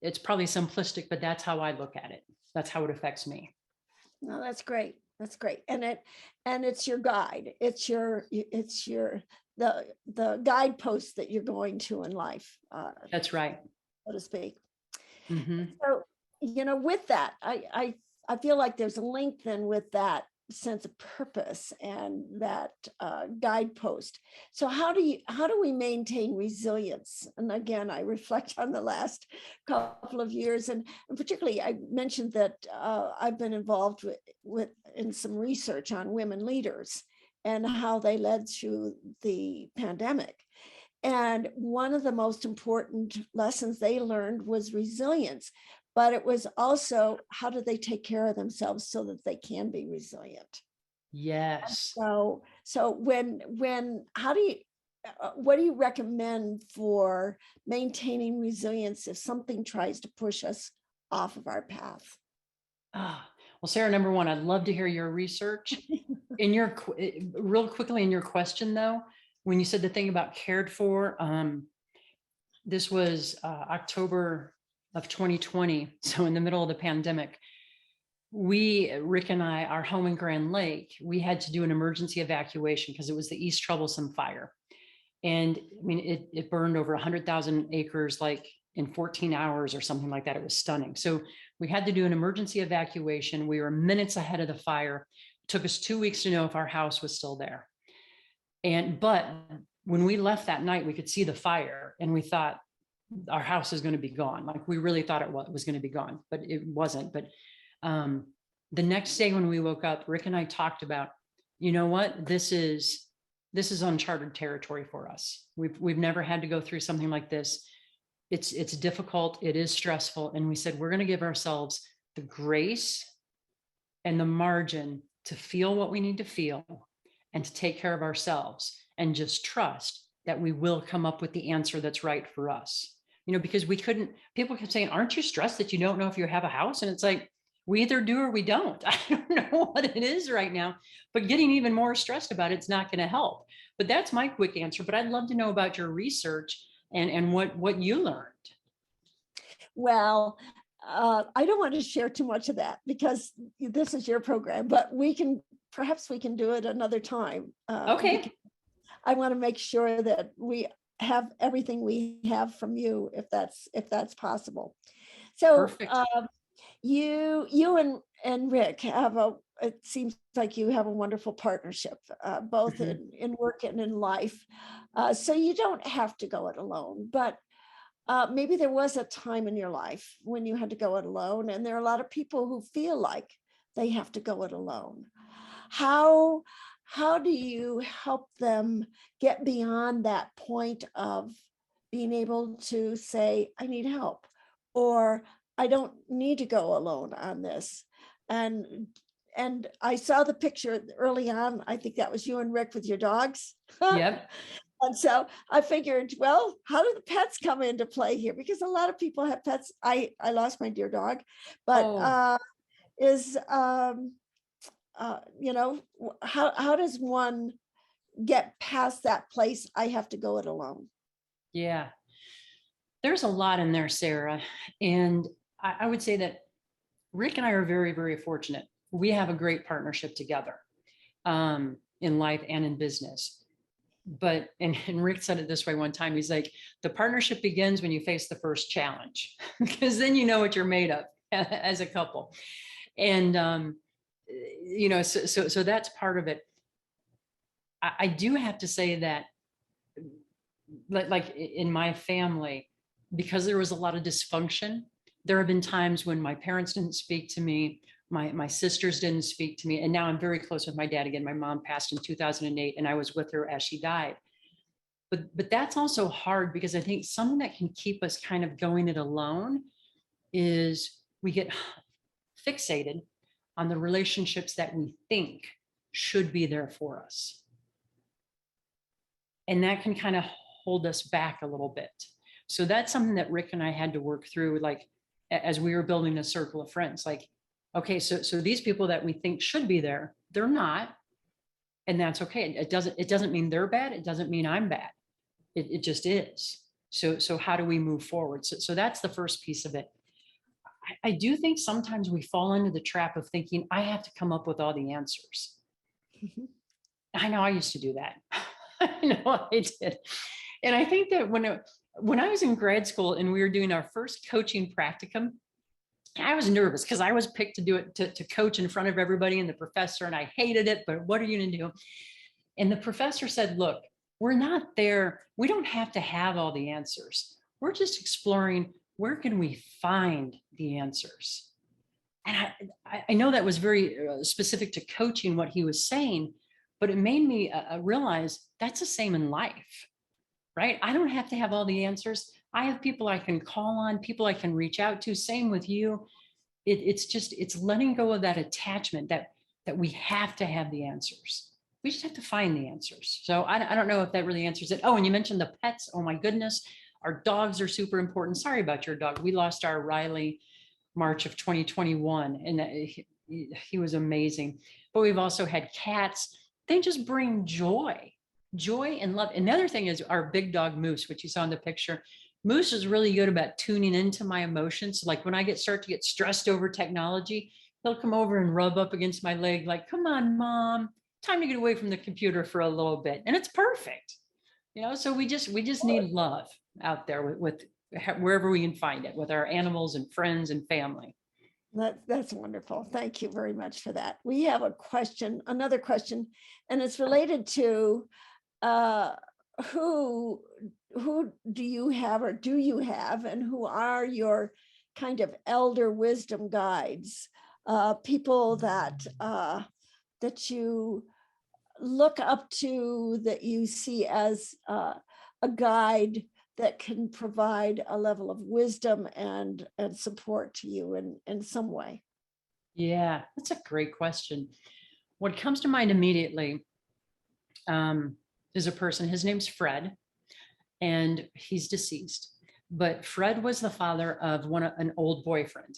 it's probably simplistic, but that's how I look at it. That's how it affects me. No, that's great. That's great. And it's your guide. It's the guidepost that you're going to in life. That's right. So to speak. Mm-hmm. So, with that, I feel like there's a link then with that sense of purpose and that guidepost. So how do we maintain resilience? And again, I reflect on the last couple of years, and particularly I mentioned that I've been involved in some research on women leaders and how they led through the pandemic. And one of the most important lessons they learned was resilience. But it was also, how do they take care of themselves so that they can be resilient? Yes. So what do you recommend for maintaining resilience if something tries to push us off of our path? Well, Sarah, number one, I'd love to hear your research. Real quickly in your question though, when you said the thing about cared for, this was October of 2020. So in the middle of the pandemic, Rick and I, our home in Grand Lake, we had to do an emergency evacuation because it was the East Troublesome fire. And I mean, it burned over 100,000 acres, like in 14 hours or something like that. It was stunning. So we had to do an emergency evacuation. We were minutes ahead of the fire. It took us 2 weeks to know if our house was still there. But when we left that night, we could see the fire and we thought, our house is going to be gone. Like, we really thought it was going to be gone, but it wasn't. But the next day when we woke up, Rick and I talked about, you know what, this is this is uncharted territory for us. We've never had to go through something like this. It's difficult, it is stressful. And we said, we're going to give ourselves the grace and the margin to feel what we need to feel and to take care of ourselves and just trust that we will come up with the answer that's right for us. Because people kept saying, aren't you stressed that you don't know if you have a house? And it's like, we either do or we don't. I don't know what it is right now, but getting even more stressed about it's not going to help. But that's my quick answer. But I'd love to know about your research and what you learned. Well, I don't want to share too much of that because this is your program, but perhaps we can do it another time. Okay. I want to make sure that we have everything we have from you, if that's possible. So you and Rick it seems like you have a wonderful partnership, both in work and in life. So you don't have to go it alone, but maybe there was a time in your life when you had to go it alone, and there are a lot of people who feel like they have to go it alone. How do you help them get beyond that point of being able to say, I need help, or I don't need to go alone on this? And I saw the picture early on. I think that was you and Rick with your dogs. Yep. And so I figured, well, how do the pets come into play here? Because a lot of people have pets. I lost my dear dog, but how does one get past that place? I have to go it alone. Yeah, there's a lot in there, Sarah. And I would say that Rick and I are very, very fortunate. We have a great partnership together in life and in business. But, and Rick said it this way one time, he's like, the partnership begins when you face the first challenge, because then you know what you're made of as a couple. And, so that's part of it. I do have to say that, like in my family, because there was a lot of dysfunction, there have been times when my parents didn't speak to me, my sisters didn't speak to me, and now I'm very close with my dad again. My mom passed in 2008, and I was with her as she died. But that's also hard, because I think something that can keep us kind of going it alone is we get fixated on the relationships that we think should be there for us. And that can kind of hold us back a little bit. So that's something that Rick and I had to work through, like, as we were building a circle of friends, like, okay, so these people that we think should be there, they're not. And that's okay. It doesn't mean they're bad. It doesn't mean I'm bad. It just is. So how do we move forward? So that's the first piece of it. I do think sometimes we fall into the trap of thinking I have to come up with all the answers. I know I used to do that. I know I did. And I think that when I was in grad school and we were doing our first coaching practicum, I was nervous because I was picked to do it, to coach in front of everybody and the professor, and I hated it, but what are you going to do? And the professor said, look, we're not there. We don't have to have all the answers. We're just exploring, where can we find the answers? And I know that was very specific to coaching, what he was saying, but it made me realize that's the same in life, right? I don't have to have all the answers. I have people I can call on, people I can reach out to. Same with you. It's letting go of that attachment that we have to have the answers. We just have to find the answers. So I don't know if that really answers it. Oh, and you mentioned the pets. Oh my goodness. Our dogs are super important. Sorry about your dog. We lost our Riley March of 2021, and he was amazing. But we've also had cats. They just bring joy and love. And the other thing is our big dog Moose, which you saw in the picture. Moose is really good about tuning into my emotions. Like when I start to get stressed over technology, he'll come over and rub up against my leg like, come on, Mom, time to get away from the computer for a little bit. And it's perfect. So we just need love out there with wherever we can find it, with our animals and friends and family. That's wonderful. Thank you very much for that. We have another question, and it's related to who do you have, or do you have, and who are your kind of elder wisdom guides, people that you look up to, that you see as a guide that can provide a level of wisdom and support to you in some way? Yeah, that's a great question. What comes to mind immediately is a person, his name's Fred, and he's deceased. But Fred was the father of an old boyfriend.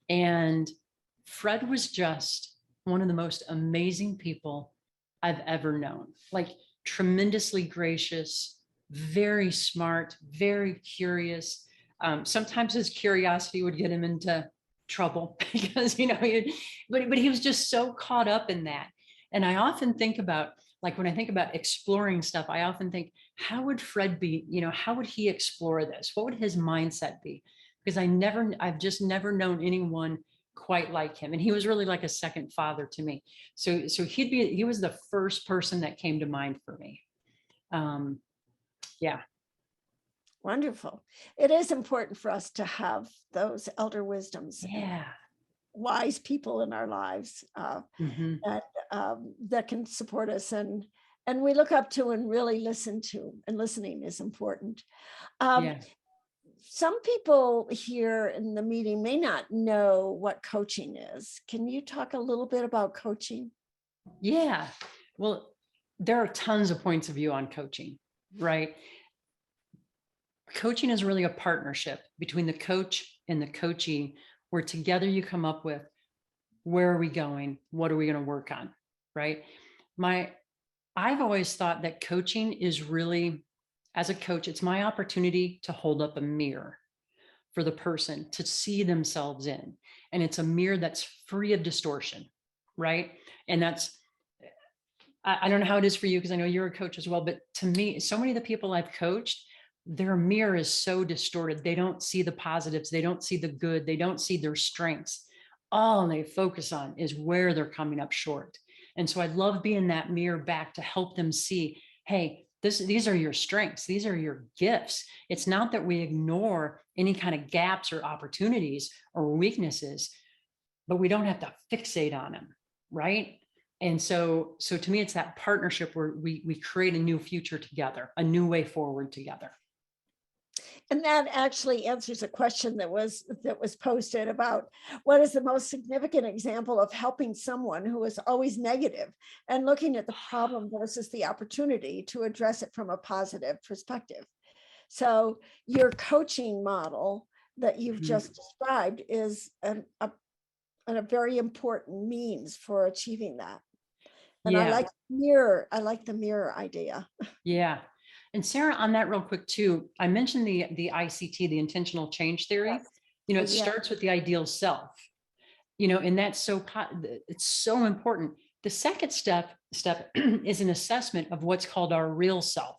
And Fred was just one of the most amazing people I've ever known. Like, tremendously gracious, very smart, very curious. Sometimes his curiosity would get him into trouble because, but he was just so caught up in that. And I often think about, like, when I think about exploring stuff, I often think, how would Fred be, how would he explore this? What would his mindset be? Because I've just never known anyone quite like him. And he was really like a second father to me. So he was the first person that came to mind for me. Yeah. Wonderful. It is important for us to have those elder wisdoms. Yeah. Wise people in our lives Mm-hmm. that can support us and we look up to and really listen to, and listening is important. Yeah. Some people here in the meeting may not know what coaching is. Can you talk a little bit about coaching? Yeah. Well, there are tons of points of view on coaching, right? Coaching is really a partnership between the coach and the coachee, where together you come up with, where are we going? What are we going to work on? Right. I've always thought that coaching is really, as a coach, it's my opportunity to hold up a mirror for the person to see themselves in. And it's a mirror that's free of distortion. Right. And I don't know how it is for you, because I know you're a coach as well. But to me, so many of the people I've coached, their mirror is so distorted. They don't see the positives. They don't see the good. They don't see their strengths. All they focus on is where they're coming up short. And so I love being that mirror back to help them see, hey, these are your strengths. These are your gifts. It's not that we ignore any kind of gaps or opportunities or weaknesses, but we don't have to fixate on them. Right. And so to me, it's that partnership where we create a new future together, a new way forward together. And that actually answers a question that was posted about what is the most significant example of helping someone who is always negative and looking at the problem versus the opportunity to address it from a positive perspective. So your coaching model that you've just described is a very important means for achieving that. And yeah. I like the mirror idea. Yeah. And Sarah, on that real quick too, I mentioned the ICT, the intentional change theory. Yes. It starts with the ideal self, and that's it's so important. The second step is an assessment of what's called our real self,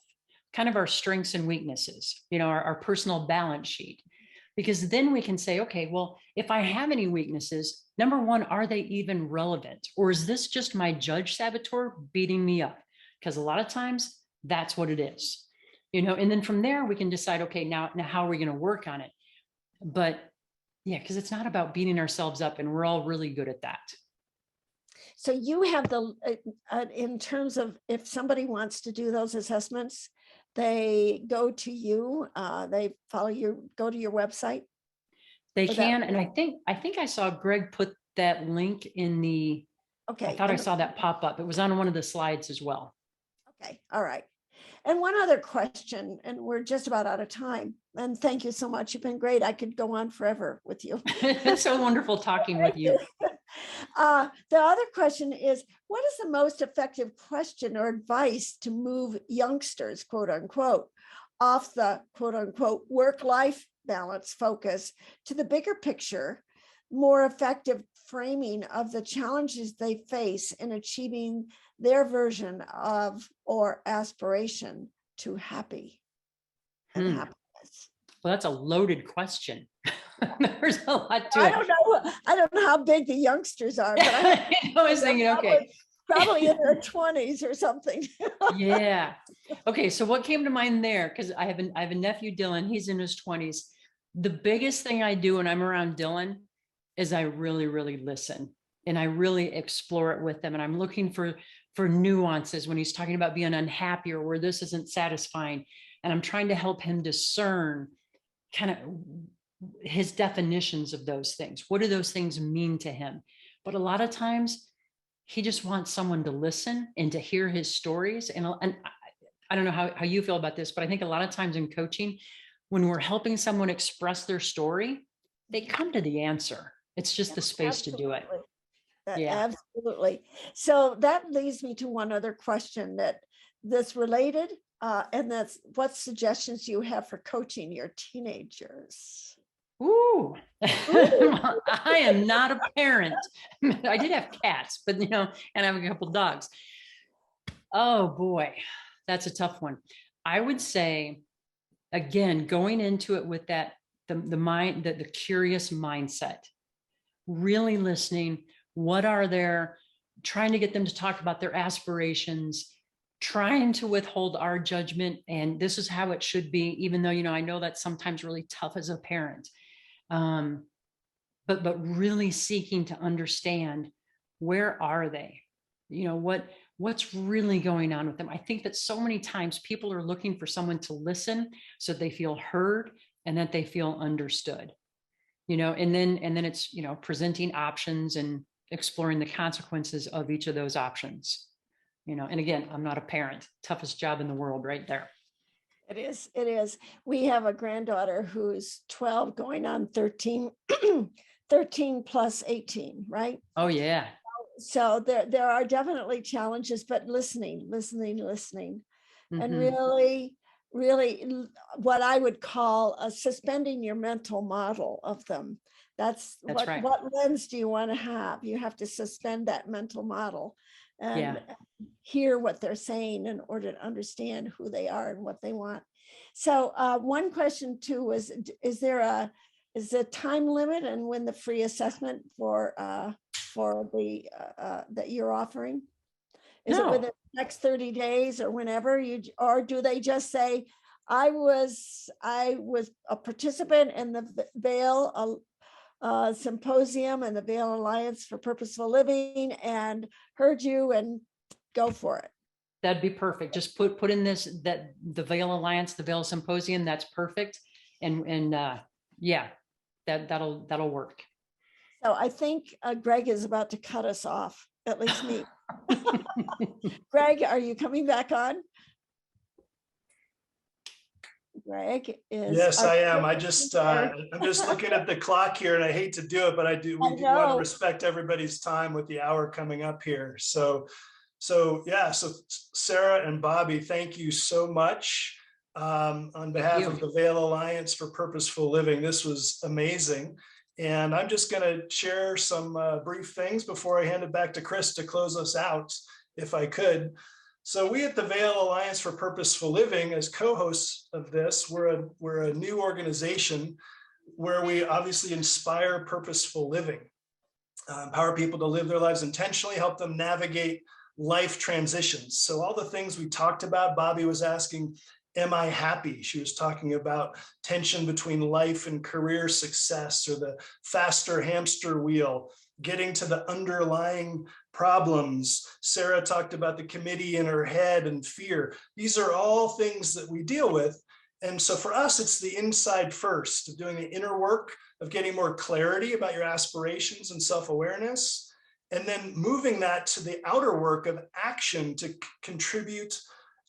kind of our strengths and weaknesses, our personal balance sheet. Because then we can say, okay, well, if I have any weaknesses, number one, are they even relevant? Or is this just my judge saboteur beating me up? Because a lot of times that's what it is, and then from there we can decide, okay, now how are we going to work on it? But yeah, because it's not about beating ourselves up, and we're all really good at that. So you have in terms of if somebody wants to do those assessments, they go to you, they follow you, go to your website. They can. And I think I saw Greg put that link in the, okay. I thought I saw that pop up. It was on one of the slides as well. Okay. All right. And one other question, and we're just about out of time. And thank you so much. You've been great. I could go on forever with you. It's so wonderful talking with you. The other question is, what is the most effective question or advice to move youngsters, quote unquote, off the quote unquote work-life balance focus to the bigger picture, more effective framing of the challenges they face in achieving their version of or aspiration to happy and happiness? Well, that's a loaded question. There's a lot to it. I don't know how big the youngsters are, but I was thinking, okay, probably in their 20s or something. Yeah. Okay. So what came to mind there? Because I have a nephew, Dylan. He's in his 20s. The biggest thing I do when I'm around Dylan is I really, really listen, and I really explore it with them. And I'm looking for for nuances when he's talking about being unhappy or where this isn't satisfying. And I'm trying to help him discern kind of his definitions of those things. What do those things mean to him? But a lot of times he just wants someone to listen and to hear his stories. And I don't know how you feel about this, but I think a lot of times in coaching, when we're helping someone express their story, they come to the answer. It's just the space to do it. Yeah. Absolutely. So that leads me to one other question that's related, and that's what suggestions you have for coaching your teenagers. Ooh, I am not a parent. I did have cats, but and I have a couple dogs. Oh boy, that's a tough one. I would say, again, going into it with the mind, the curious mindset, really listening. What are their, trying to get them to talk about their aspirations, trying to withhold our judgment. And this is how it should be, even though, I know that's sometimes really tough as a parent. But really seeking to understand, where are they? What's really going on with them? I think that so many times people are looking for someone to listen so they feel heard and that they feel understood, and then it's, presenting options and exploring the consequences of each of those options, and again, I'm not a parent. Toughest job in the world right there. It is. We have a granddaughter who's 12 going on 13, 13 plus 18, right? Oh yeah. So there are definitely challenges, but listening, Mm-hmm. and really what I would call suspending your mental model of them. That's right. What lens do you want to have? You have to suspend that mental model and hear what they're saying in order to understand who they are and what they want. So one question too was, is there a time limit and when the free assessment for the that you're offering? Is it within the next 30 days or whenever or do they just say, I was a participant in the Vail symposium and the Vail Alliance for Purposeful Living and heard you and go for it? That'd be perfect. Just put in that the Vail Alliance, the Vail Symposium, that's perfect. And that'll work. So I think Greg is about to cut us off, at least me. Greg, are you coming back on? Greg is. Yes, I am. I'm just looking at the clock here, and I hate to do it, but we do want to respect everybody's time with the hour coming up here. So Sarah and Bobbie, thank you so much on behalf of the Vail Alliance for Purposeful Living. This was amazing. And I'm just going to share some brief things before I hand it back to Chris to close us out, if I could. So we at the Vail Alliance for Purposeful Living, as co-hosts of this, we're a new organization where we obviously inspire purposeful living, empower people to live their lives intentionally, help them navigate life transitions. So all the things we talked about, Bobbie was asking, am I happy? She was talking about tension between life and career success, or the faster hamster wheel, getting to the underlying problems. Sarah talked about the committee in her head and fear. These are all things that we deal with. And so for us, it's the inside first, of doing the inner work, of getting more clarity about your aspirations and self-awareness, and then moving that to the outer work of action to contribute,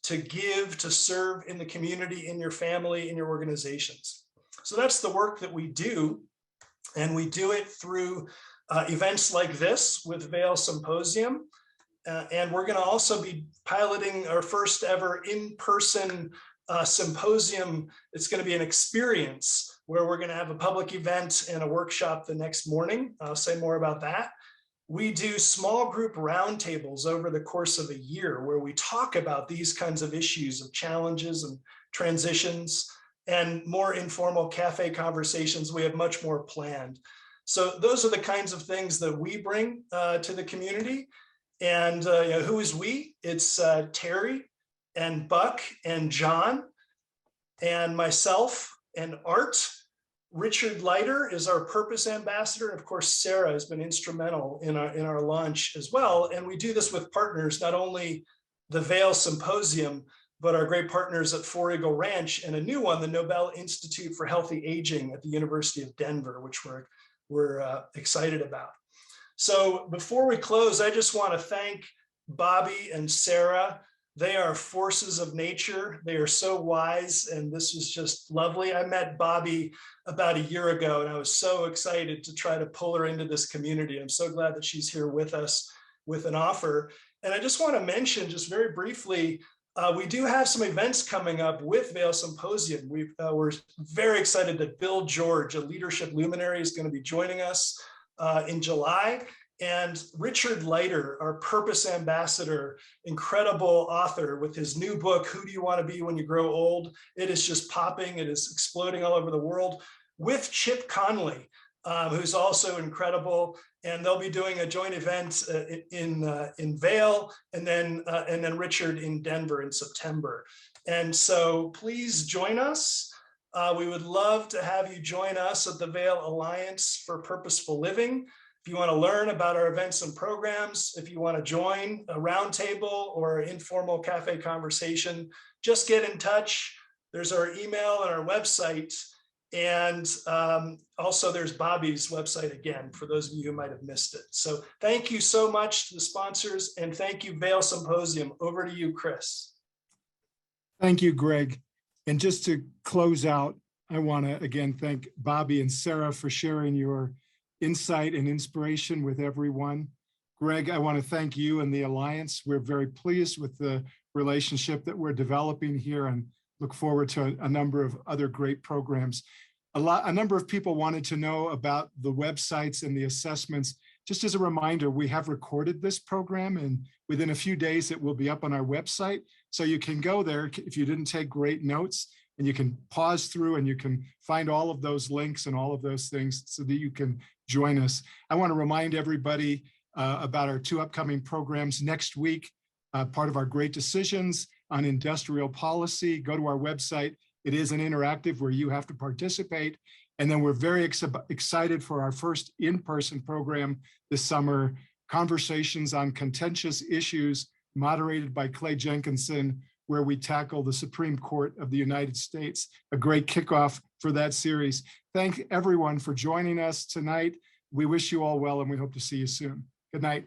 to give, to serve in the community, in your family, in your organizations. So that's the work that we do. And we do it through events like this with Vail Symposium. And we're going to also be piloting our first ever in-person symposium. It's going to be an experience where we're going to have a public event and a workshop the next morning. I'll say more about that. We do small group roundtables over the course of a year where we talk about these kinds of issues of challenges and transitions, and more informal cafe conversations. We have much more planned. So those are the kinds of things that we bring to the community. And who is we? It's Terry and Buck and John and myself and Art Richard Leiter is our purpose ambassador. And of course, Sarah has been instrumental in our launch as well. And we do this with partners, not only the Vail Symposium, but our great partners at Four Eagle Ranch and a new one, the Nobel Institute for Healthy Aging at the University of Denver, which we're excited about. So before we close, I just want to thank Bobbie and Sarah. They are forces of nature. They are so wise, and this was just lovely. I met Bobbie about a year ago, and I was so excited to try to pull her into this community. I'm so glad that she's here with us with an offer. And I just want to mention, just very briefly, we do have some events coming up with Vail Symposium. We're very excited that Bill George, a leadership luminary, is going to be joining us in July. And Richard Leiter, our purpose ambassador, incredible author with his new book, Who Do You Want to Be When You Grow Old? It is just popping. It is exploding all over the world, with Chip Conley, who's also incredible. And they'll be doing a joint event in Vail, and then Richard in Denver in September. And so please join us. We would love to have you join us at the Vail Alliance for Purposeful Living. If you want to learn about our events and programs, if you want to join a roundtable or informal cafe conversation, just get in touch. There's our email and our website. And also there's Bobbie's website again, for those of you who might have missed it. So thank you so much to the sponsors, and thank you, Vail Symposium. Over to you, Chris. Thank you, Greg. And just to close out, I want to again thank Bobbie and Sarah for sharing your insight and inspiration with everyone. Greg, I want to thank you and the Alliance. We're very pleased with the relationship that we're developing here and look forward to a number of other great programs. A number of people wanted to know about the websites and the assessments. Just as a reminder, we have recorded this program, and within a few days it will be up on our website. So you can go there if you didn't take great notes, and you can pause through and you can find all of those links and all of those things so that you can join us. I want to remind everybody about our two upcoming programs next week, part of our Great Decisions on Industrial Policy. Go to our website. It is an interactive where you have to participate. And then we're very excited for our first in-person program this summer, Conversations on Contentious Issues, moderated by Clay Jenkinson, where we tackle the Supreme Court of the United States, a great kickoff for that series. Thank everyone for joining us tonight. We wish you all well, and we hope to see you soon. Good night.